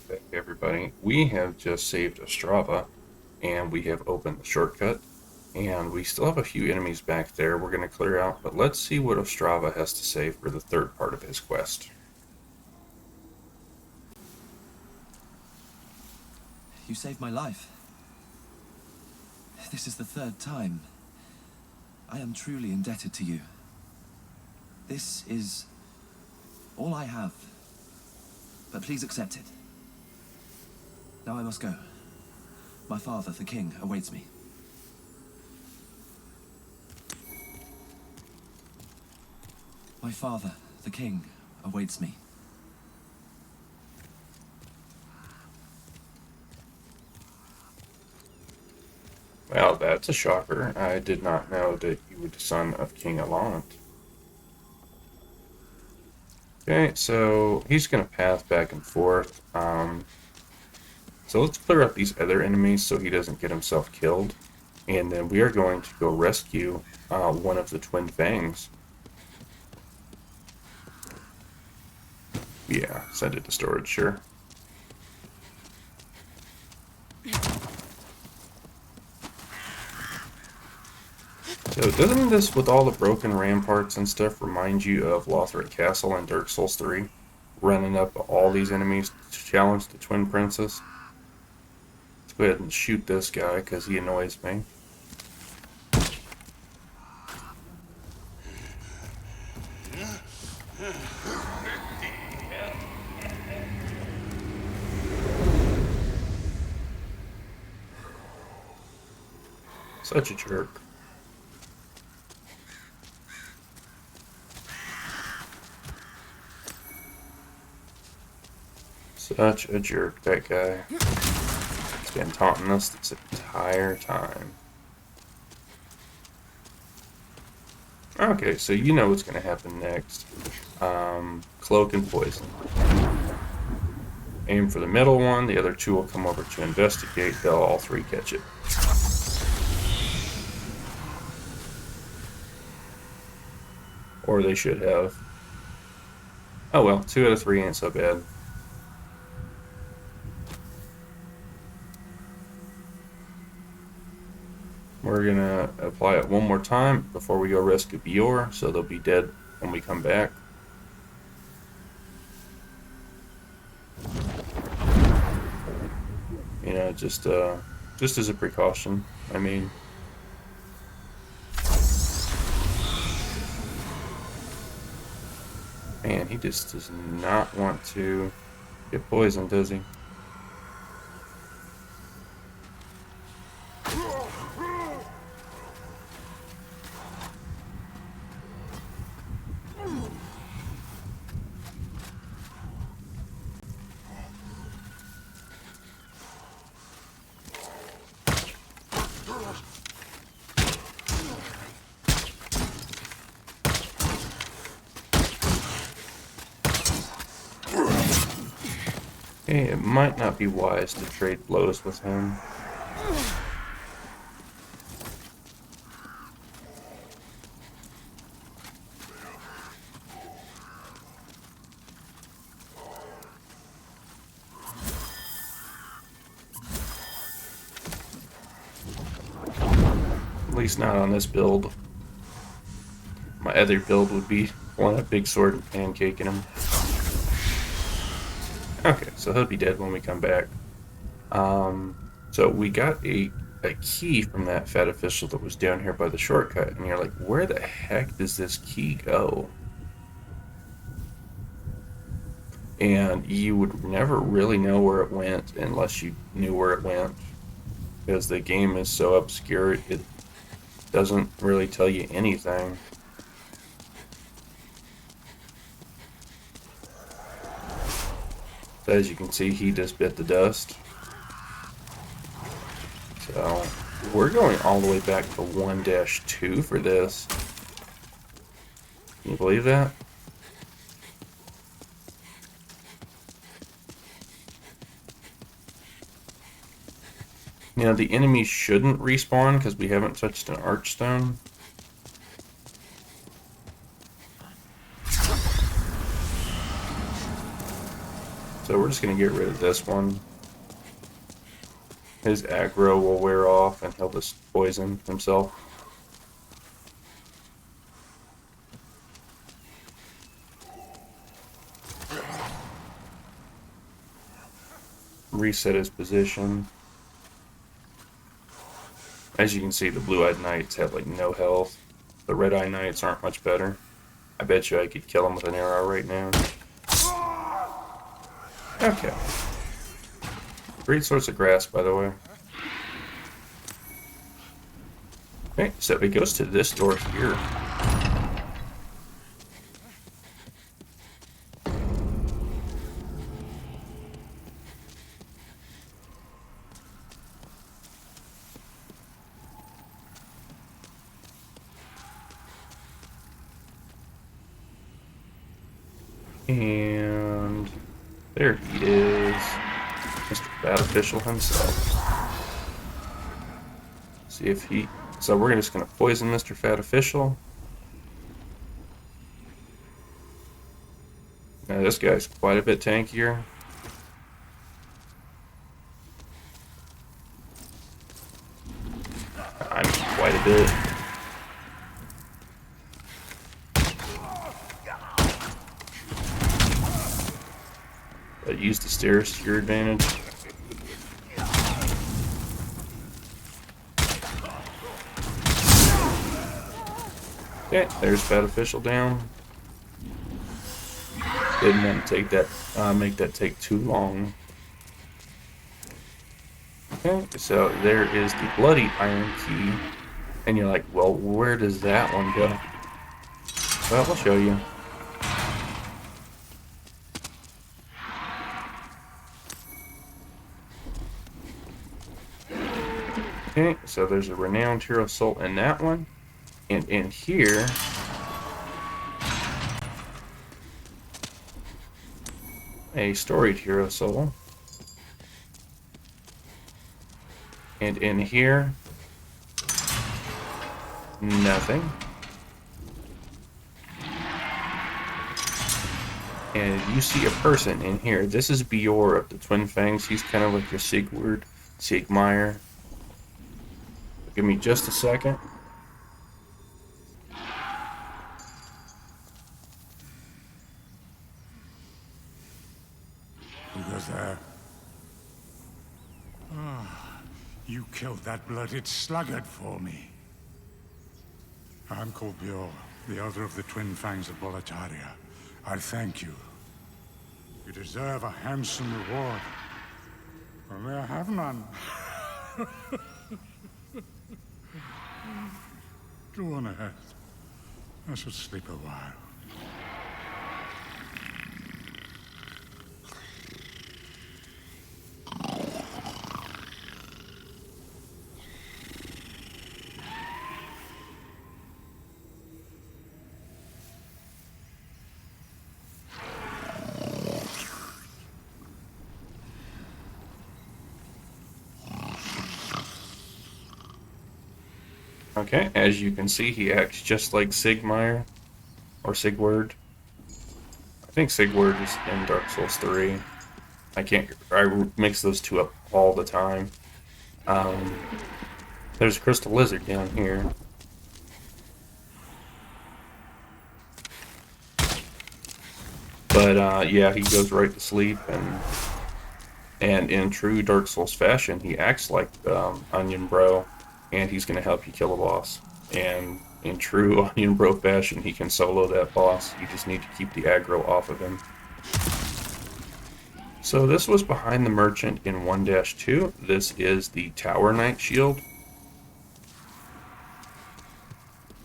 Back, everybody. We have just saved Ostrava, and we have opened the shortcut, and we still have a few enemies back there we're going to clear out, but let's see what Ostrava has to say for the third part of his quest. You saved my life. This is the third time. I am truly indebted to you. This is all I have, but please accept it. Now I must go. My father, the king, awaits me. My father, the king, awaits me. Well, that's a shocker. I did not know that you were the son of King Allant. Okay, so he's going to path back and forth. So let's clear up these other enemies so he doesn't get himself killed. And then we are going to go rescue one of the twin Fangs. Yeah, send it to storage, sure. So doesn't this, with all the broken ramparts and stuff, remind you of Lothric Castle and Dark Souls 3? Running up all these enemies to challenge the Twin Princess? Let's go ahead and shoot this guy, because he annoys me. Such a jerk. Such a jerk, that guy. He's been taunting us this entire time. Okay, so you know what's going to happen next. Cloak and poison. Aim for the middle one, the other two will come over to investigate, they'll all three catch it. Or they should have. Oh well, 2 out of 3 ain't so bad. We're gonna apply it one more time before we go rescue Biorr, so they'll be dead when we come back. You know, just as a precaution. I mean, man, he just does not want to get poisoned, does he? Okay, it might not be wise to trade blows with him. At least not on this build. My other build would be one a big sword and pancaking him. Okay, so he'll be dead when we come back. So we got a key from that fat official that was down here by the shortcut, and you're like, where the heck does this key go? And you would never really know where it went unless you knew where it went, because the game is so obscure, it doesn't really tell you anything. So as you can see, he just bit the dust. So we're going all the way back to 1-2 for this. Can you believe that? You know, the enemies shouldn't respawn because we haven't touched an archstone. So we're just going to get rid of this one. His aggro will wear off and he'll just poison himself. Reset his position. As you can see, the blue-eyed knights have like no health. The red-eyed knights aren't much better. I bet you I could kill him with an arrow right now. Okay. Great source of grass, by the way. Okay, so it goes to this door here. And there he is, Mr. Bat Official himself. See if he... So we're just going to poison Mr. Fat Official. Now this guy's quite a bit tankier. I'm quite a bit. But use the stairs to your advantage. Okay, there's Fat Official down. Didn't want to take that, make that take too long. Okay, so there is the Bloody Iron Key. And you're like, well, where does that one go? Well, I'll show you. Okay, so there's a Renowned Hero Soul in that one. And in here, a Storied Hero Soul. And in here, nothing. And you see a person in here. This is Biorr of the Twin Fangs. He's kind of like your Siegmeyer. Give me just a second. Who goes there? Ah, you killed that blooded sluggard for me. I'm called Biorr, the elder of the Twin Fangs of Boletaria. I thank you. You deserve a handsome reward. Only I have none. Go on ahead. I shall sleep a while. Okay, as you can see, he acts just like Siegmeyer, or Sigurd. I think Sigurd is in Dark Souls 3. I mix those two up all the time. There's a Crystal Lizard down here. But, yeah, he goes right to sleep, and in true Dark Souls fashion, he acts like Onion Bro. And he's going to help you kill a boss. And in true Onion Bro fashion, he can solo that boss. You just need to keep the aggro off of him. So this was behind the merchant in 1-2. This is the Tower Knight shield.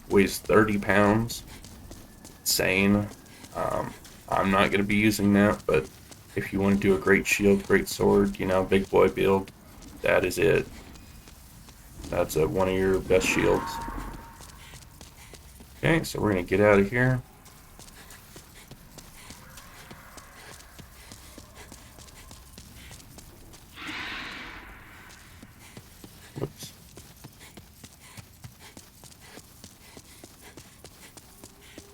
Weighs 30 pounds. Insane. I'm not going to be using that, but if you want to do a great shield, great sword, you know, big boy build, that is it. That's one of your best shields. Okay, so we're going to get out of here. Whoops.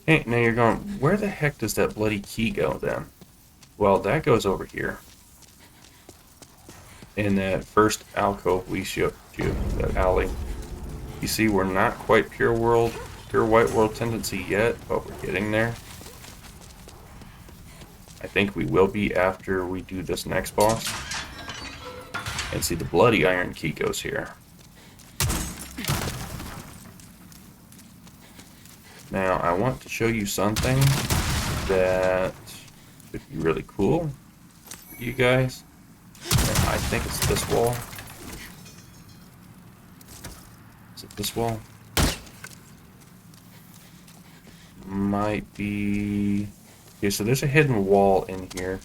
Hey, now you're going, where the heck does that bloody key go then? Well, that goes over here. In that first alcove we showed you, that alley. You see, we're not quite pure white world tendency yet, but we're getting there. I think we will be after we do this next boss. And see, the bloody iron key goes here. Now, I want to show you something that would be really cool for you guys. And I think it's this wall. Is it this wall? Might be... Okay, so there's a hidden wall in here.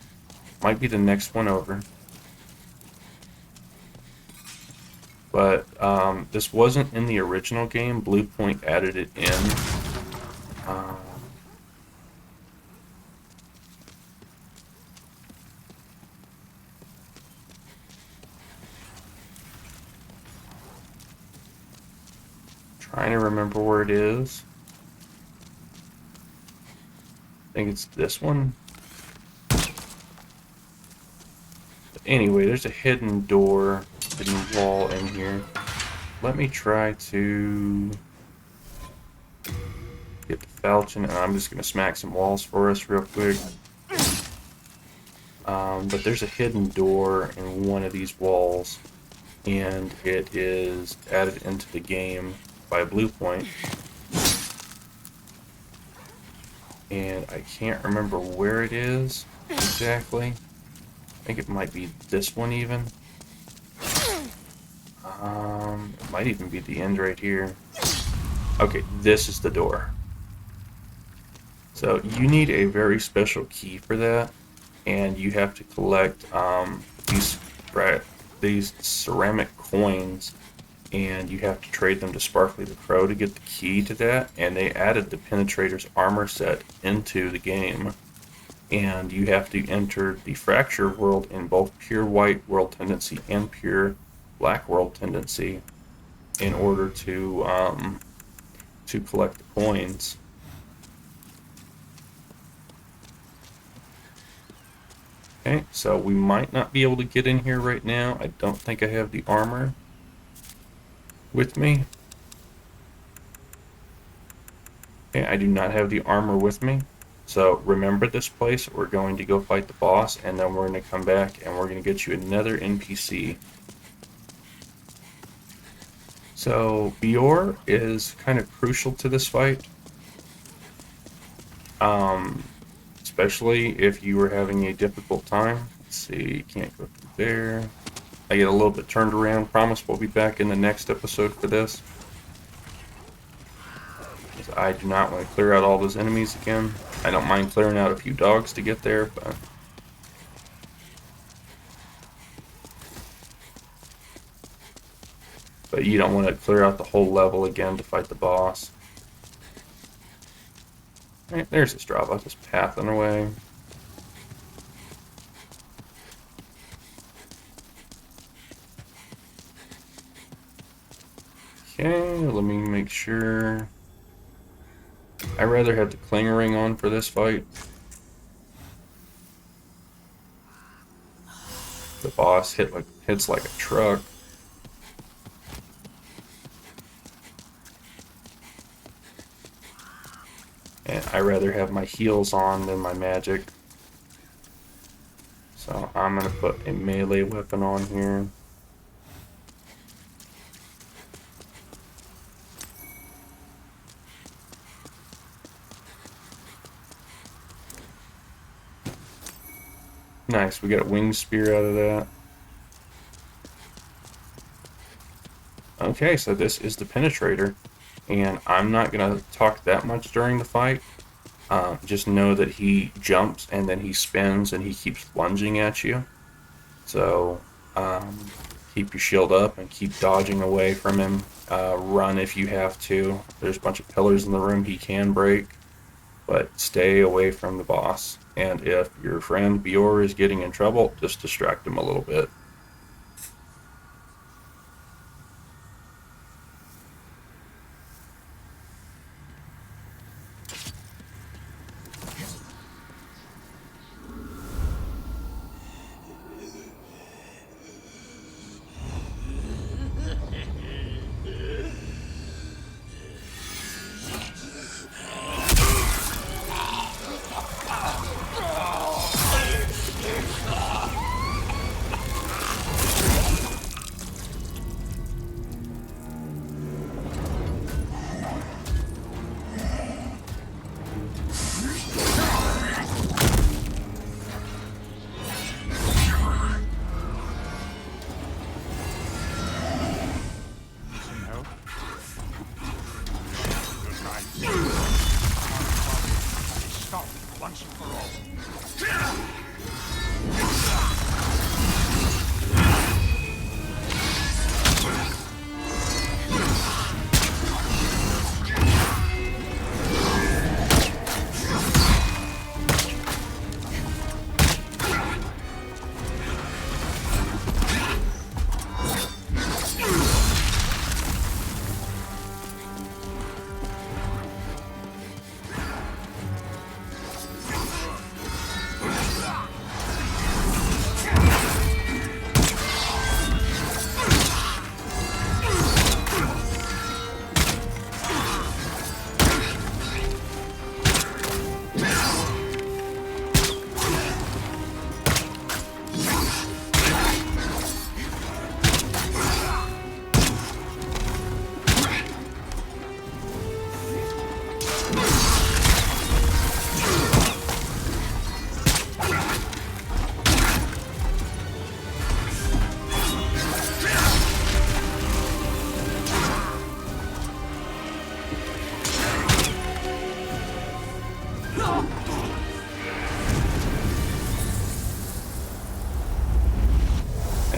Might be the next one over. But this wasn't in the original game. Bluepoint added it in. Trying to remember where it is. I think it's this one. But anyway, there's a hidden door, hidden wall in here. Let me try to get the falchion, and I'm just going to smack some walls for us real quick. But there's a hidden door in one of these walls, and it is added into the game by Bluepoint. And I can't remember where it is exactly. I think it might be this one even. It might even be the end right here. Okay, this is the door. So you need a very special key for that, and you have to collect these ceramic coins, and you have to trade them to Sparkly the Crow to get the key to that. And they added the Penetrator's armor set into the game, and you have to enter the Fracture world in both pure white world tendency and pure black world tendency in order to collect the coins. Okay, so we might not be able to get in here right now. I don't think I have the armor with me. Okay, I do not have the armor with me. So remember this place. We're going to go fight the boss, and then we're going to come back and we're going to get you another NPC. So Biorr is kind of crucial to this fight. Especially if you were having a difficult time. Let's see, can't go through there. I get a little bit turned around. Promise we'll be back in the next episode for this. I do not want to clear out all those enemies again. I don't mind clearing out a few dogs to get there, but you don't want to clear out the whole level again to fight the boss. Alright, there's this drop. I'll just pathing away. Okay, let me make sure. I'd rather have the clinger ring on for this fight. The boss hits like a truck. And I'd rather have my heals on than my magic. So I'm going to put a melee weapon on here. Nice, we got a wing spear out of that. Okay, so this is the Penetrator. And I'm not going to talk that much during the fight. Just know that he jumps and then he spins and he keeps lunging at you. So keep your shield up and keep dodging away from him. Run if you have to. There's a bunch of pillars in the room he can break. But stay away from the boss. And if your friend Biorr is getting in trouble, just distract him a little bit.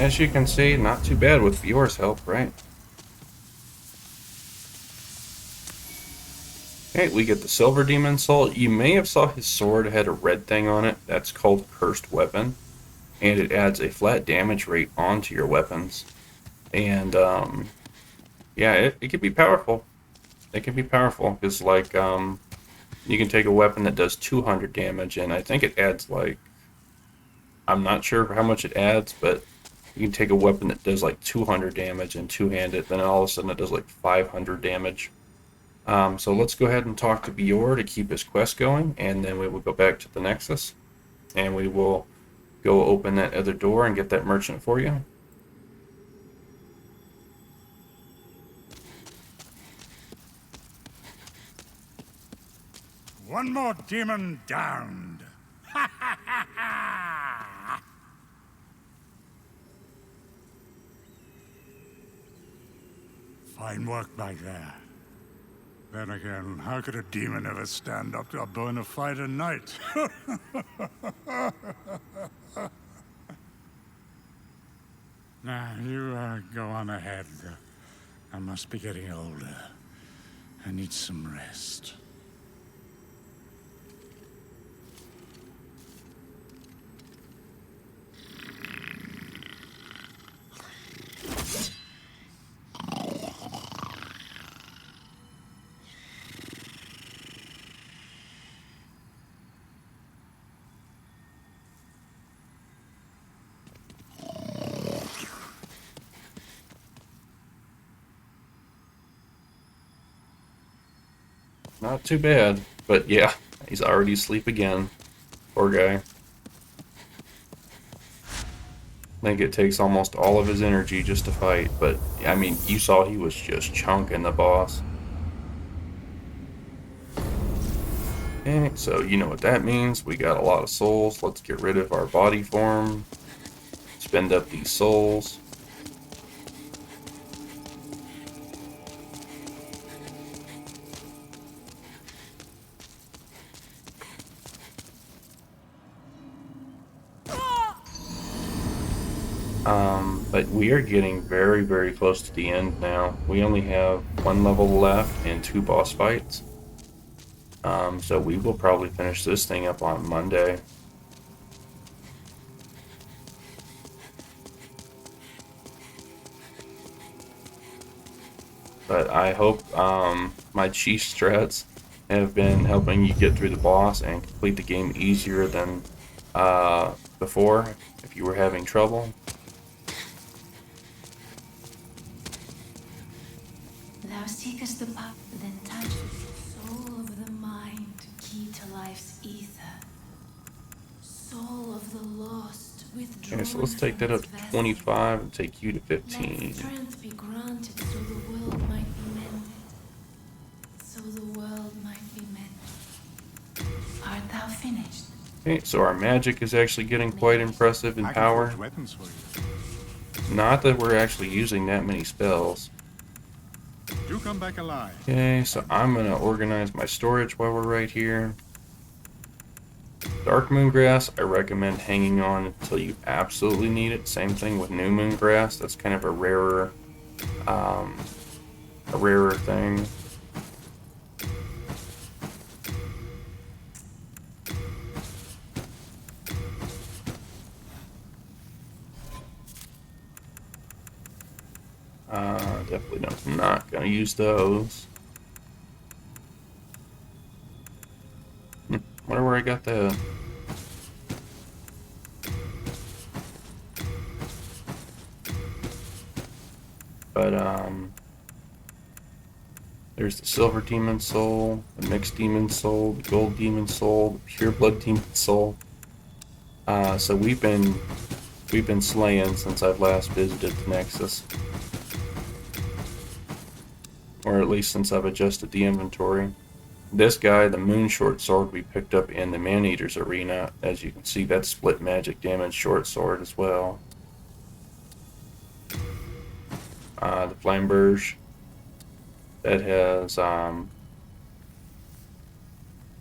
as you can see, not too bad with Biorr's help, right? Okay, we get the Silver Demon Soul. You may have saw his sword had a red thing on it. That's called Cursed Weapon, and it adds a flat damage rate onto your weapons. And yeah, it can be powerful. It can be powerful because like you can take a weapon that does 200 damage, and I think it adds like, I'm not sure how much it adds, but you can take a weapon that does like 200 damage and two-handed, then all of a sudden it does like 500 damage. So let's go ahead and talk to Biorr to keep his quest going, and then we will go back to the Nexus, and we will go open that other door and get that merchant for you. One more demon downed. Fine work back there. Then again, how could a demon ever stand up to a bona fide knight? Now, you go on ahead. I must be getting older. I need some rest. Not too bad, but yeah, he's already asleep again. Poor guy. I think it takes almost all of his energy just to fight, but I mean, you saw he was just chunking the boss. Okay, so you know what that means. We got a lot of souls. Let's get rid of our body form. Spend up these souls. But we are getting very, very close to the end now. We only have one level left and 2 boss fights. So we will probably finish this thing up on Monday. But I hope my cheat strats have been helping you get through the boss and complete the game easier than before, if you were having trouble. Thou seekest the path, then touch the soul of the mind, key to life's ether. Soul of the lost, withdrawn. Okay, so let's take that up to 25 and take you to 15. Let strength be granted so the world might be mended. So the world might be mended. Art thou finished? Okay, so our magic is actually getting quite impressive in power. Weapons for you. Not that we're actually using that many spells. Do come back alive. Okay, so I'm going to organize my storage while we're right here. Dark Moongrass, I recommend hanging on until you absolutely need it. Same thing with New Moongrass. That's kind of a rarer thing. Definitely not gonna use those. Wonder where I got the. But there's the Silver Demon Soul, the Mixed Demon Soul, the Gold Demon Soul, the Pure Blood Demon Soul. So we've been slaying since I've last visited the Nexus. Or at least since I've adjusted the inventory. This guy, the Moon Short Sword, we picked up in the Man-Eater's arena. As you can see, that's split magic damage short sword as well. The Flamberge, that has,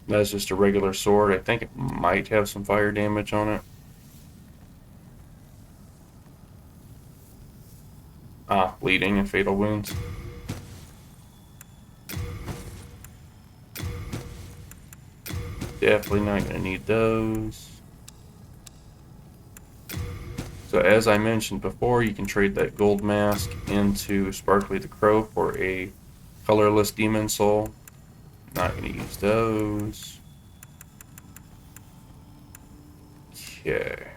that's just a regular sword. I think it might have some fire damage on it. Bleeding and fatal wounds. Definitely not going to need those. So as I mentioned before, you can trade that gold mask into Sparkly the Crow for a colorless demon soul. Not going to use those. Okay.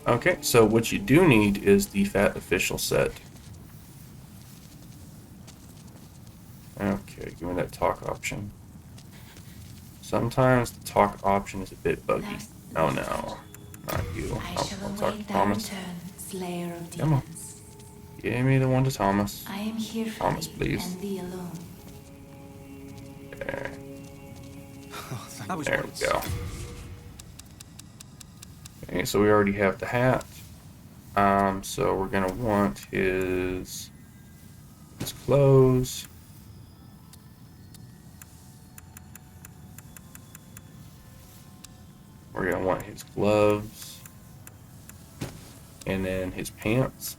Okay, so what you do need is the Fat Official set. Okay, give me that talk option. Sometimes the talk option is a bit buggy. Oh no, not you. I Oh, shall I'll talk to await thy Thomas. return, Slayer of Come on. Demons. Give me the one to Thomas. I am here for Thomas, thee, please. and thee alone. There, Oh, that was there we once. go. Okay, so we already have the hat. So we're gonna want his clothes. We're gonna want his gloves. And then his pants.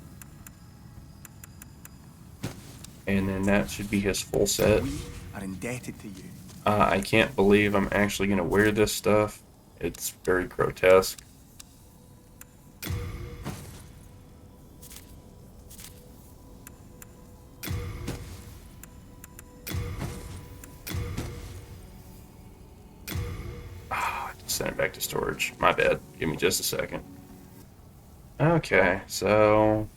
And then that should be his full set. We are indebted to you. I can't believe I'm actually gonna wear this stuff. It's very grotesque. Ah, send it back to storage. My bad. Give me just a second. Okay, so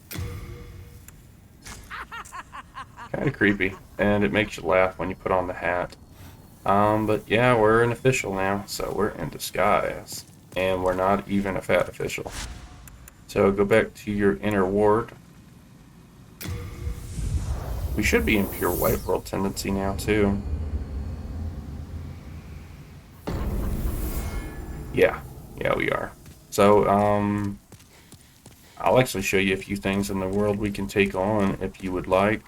kind of creepy, and it makes you laugh when you put on the hat. But yeah, we're an official now, so we're in disguise, and we're not even a fat official. So go back to your inner ward. We should be in pure white world tendency now too. Yeah, we are. So I'll actually show you a few things in the world we can take on if you would like,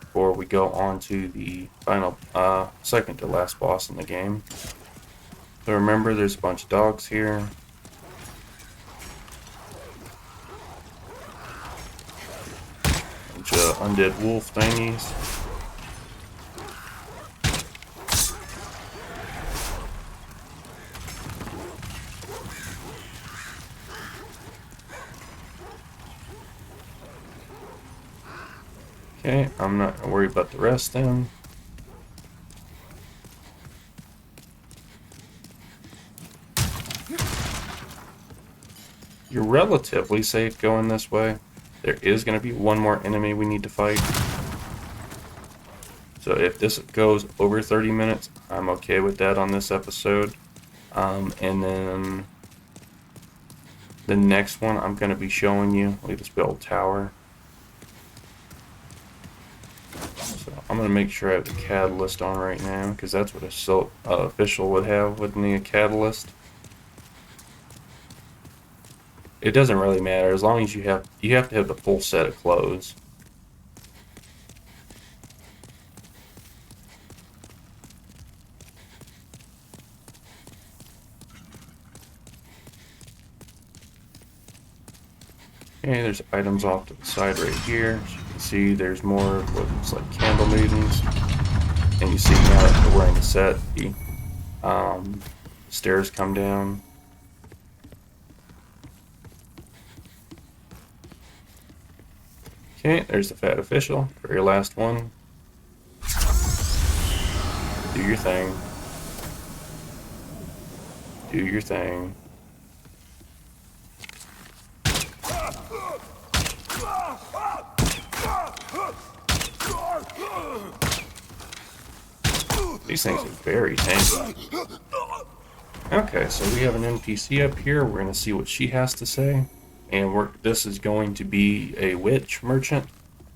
before we go on to the final, second to last boss in the game. So remember, there's a bunch of dogs here. Bunch of undead wolf thingies. Okay, I'm not gonna worry about the rest then. You're relatively safe going this way. There is going to be one more enemy we need to fight. So if this goes over 30 minutes, I'm okay with that on this episode. And then the next one I'm going to be showing you. Look at this big old tower. So I'm going to make sure I have the catalyst on right now, because that's what a official would have, wouldn't he? A catalyst. It doesn't really matter as long as you have to have the full set of clothes. Okay, there's items off to the side right here. As you can see, there's more of what looks like candle maidens. And you see now that they're wearing the set, the stairs come down. Okay, there's the fat official for your last one. Do your thing. Do your thing. These things are very tanky. Okay, so we have an NPC up here. We're going to see what she has to say. And this is going to be a witch merchant.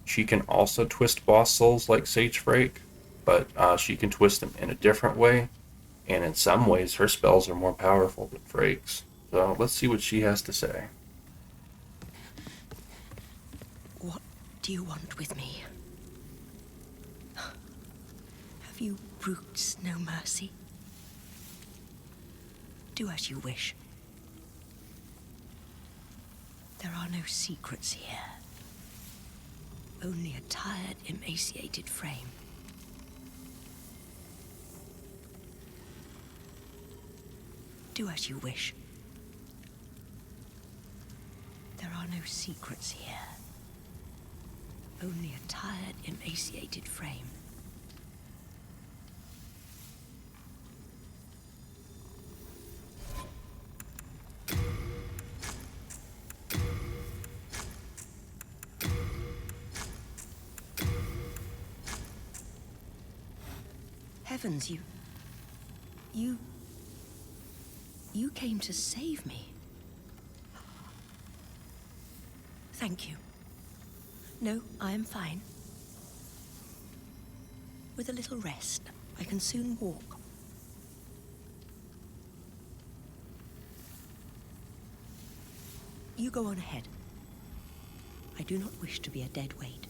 She can also twist boss souls like Sage Frake, but she can twist them in a different way. And in some ways, her spells are more powerful than Frake's. So let's see what she has to say. What do you want with me? Have you brutes no mercy? Do as you wish. There are no secrets here. Only a tired, emaciated frame. Do as you wish. There are no secrets here. Only a tired, emaciated frame. Heavens, you came to save me. Thank you. No, I am fine. With a little rest, I can soon walk. You go on ahead. I do not wish to be a dead weight.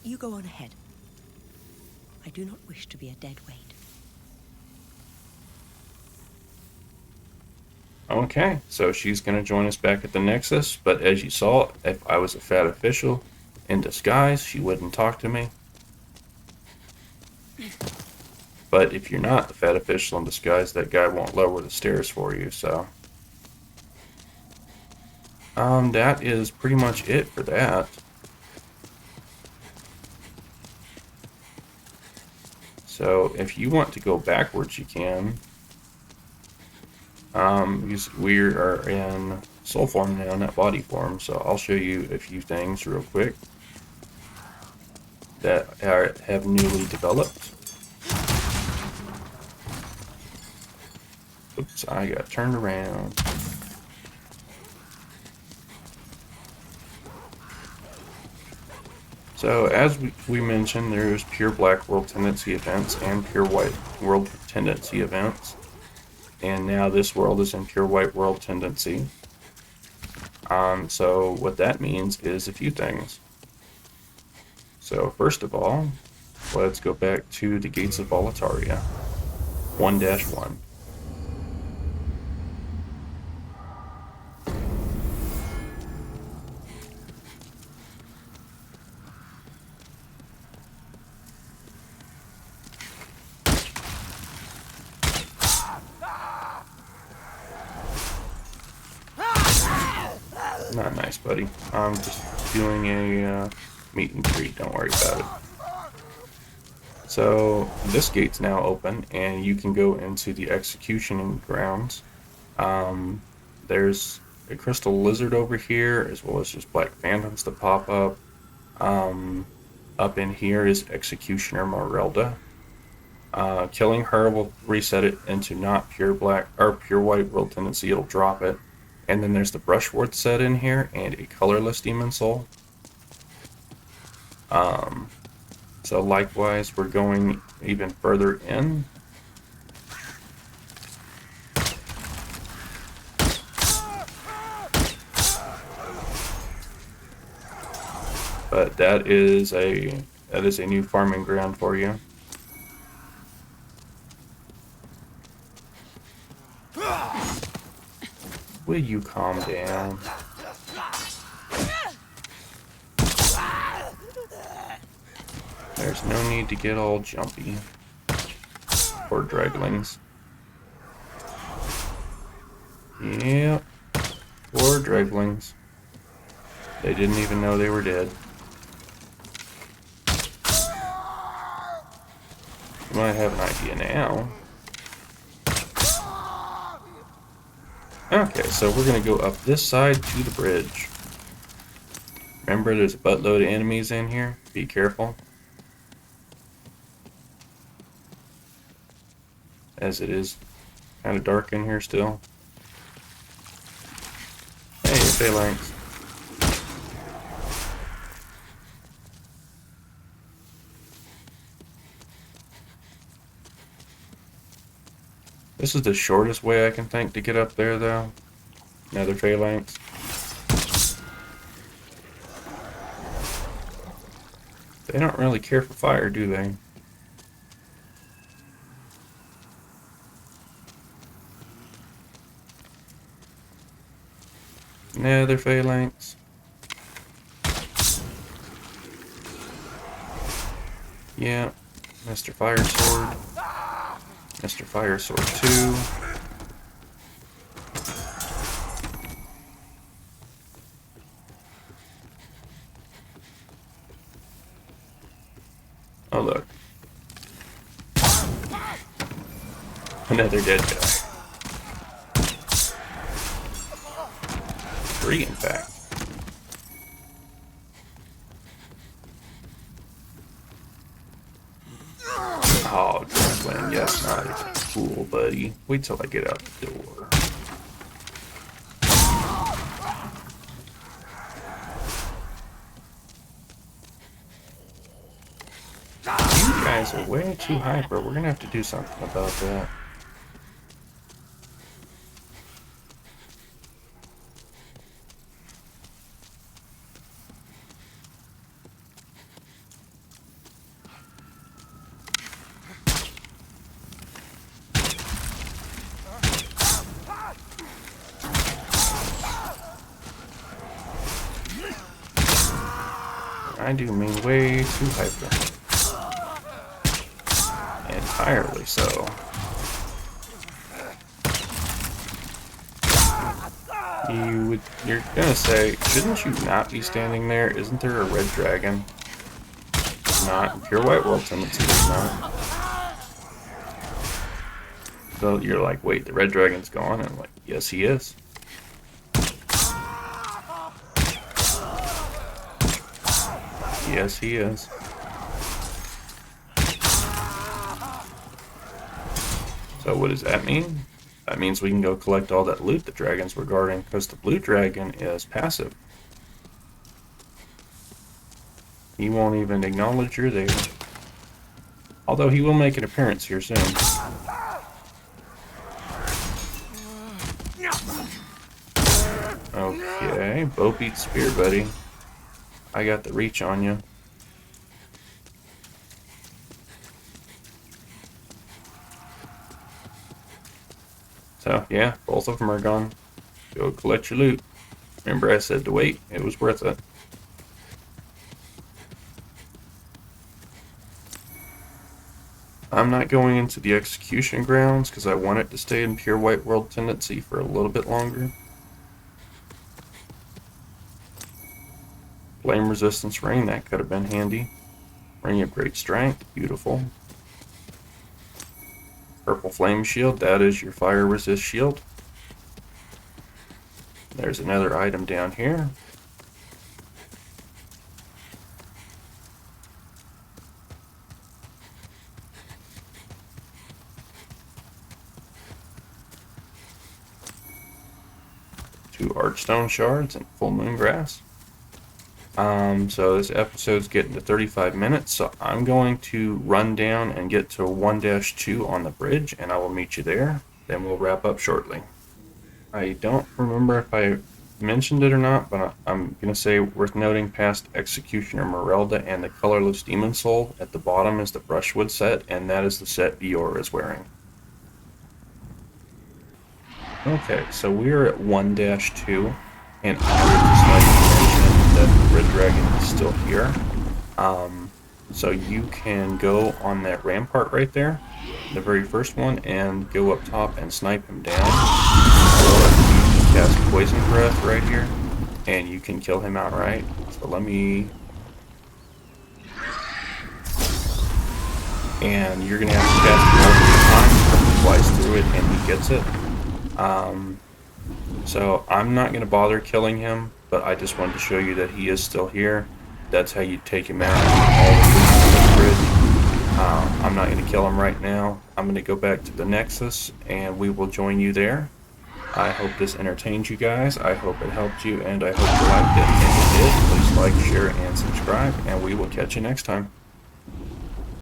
You go on ahead. I do not wish to be a dead weight. Okay, so she's going to join us back at the Nexus, but as you saw, if I was a fat official in disguise, she wouldn't talk to me. But if you're not the fat official in disguise, that guy won't lower the stairs for you, so... that is pretty much it for that. So, if you want to go backwards, you can. We are in soul form now, not body form, so I'll show you a few things real quick that have newly developed. Oops, I got turned around. So, as we mentioned, there's pure black world tendency events and pure white world tendency events. And now this world is in pure white world tendency. So what that means is a few things. So first of all, let's go back to the Gates of Volataria, 1-1. Not nice, buddy. I'm just doing a meet and greet. Don't worry about it. So this gate's now open, and you can go into the execution grounds. There's a crystal lizard over here, as well as just black phantoms that pop up. Up in here is Executioner Morelda. Killing her will reset it into not pure black or pure white world tendency. It'll drop it. And then there's the Brushworth set in here and a colorless demon soul. So likewise, we're going even further in. But that is a new farming ground for you. Will you calm down? There's no need to get all jumpy. Poor draglings. Yep. Poor draglings. They didn't even know they were dead. You might have an idea now. Okay, so we're going to go up this side to the bridge. Remember, there's a buttload of enemies in here. Be careful. As it is kind of dark in here still. Hey, phalanx. This is the shortest way I can think to get up there, though. Another phalanx. They don't really care for fire, do they? Nether phalanx. Yeah, Mr. Fire Sword. Mr. Fire Sword 2. Oh look. Another dead guy. 3 in fact. Oh, Declan, yes, not even cool, buddy. Wait till I get out the door. You guys are way too hyper. We're gonna have to do something about that. I do mean way too hyper. Entirely so. You're gonna say, shouldn't you not be standing there? Isn't there a red dragon? Not. Pure White World tendency is not. So you're like, wait, the red dragon's gone? And I'm like, yes, he is. Yes, he is. So what does that mean? That means we can go collect all that loot the dragons were guarding, because the blue dragon is passive. He won't even acknowledge you're there. Although he will make an appearance here soon. Okay, bow beats spear, buddy. I got the reach on you. So, yeah, both of them are gone. Go collect your loot. Remember I said to wait, it was worth it. I'm not going into the execution grounds because I want it to stay in pure White World tendency for a little bit longer. Flame resistance ring, that could have been handy. Ring of great strength, beautiful. Purple flame shield, that is your fire resist shield. There's another item down here. Two archstone shards and full moon grass. So this episode's getting to 35 minutes, so I'm going to run down and get to 1-2 on the bridge, and I will meet you there. Then we'll wrap up shortly. I don't remember if I mentioned it or not, but I'm going to say worth noting past Executioner Merelda and the Colorless Demon Soul. At the bottom is the Brushwood set, and that is the set Biorr is wearing. Okay, so we're at 1-2, and that red dragon is still here. So you can go on that rampart right there, the very first one, and go up top and snipe him down. Or you can cast Poison Breath right here, and you can kill him outright. So let me... And you're going to have to cast it multiple times, twice through it, and he gets it. So I'm not going to bother killing him, but I just wanted to show you that he is still here. That's how you take him out. All the bridge. I'm not going to kill him right now. I'm going to go back to the Nexus, and we will join you there. I hope this entertained you guys. I hope it helped you, and I hope you liked it. If you did, please like, share, and subscribe, and we will catch you next time.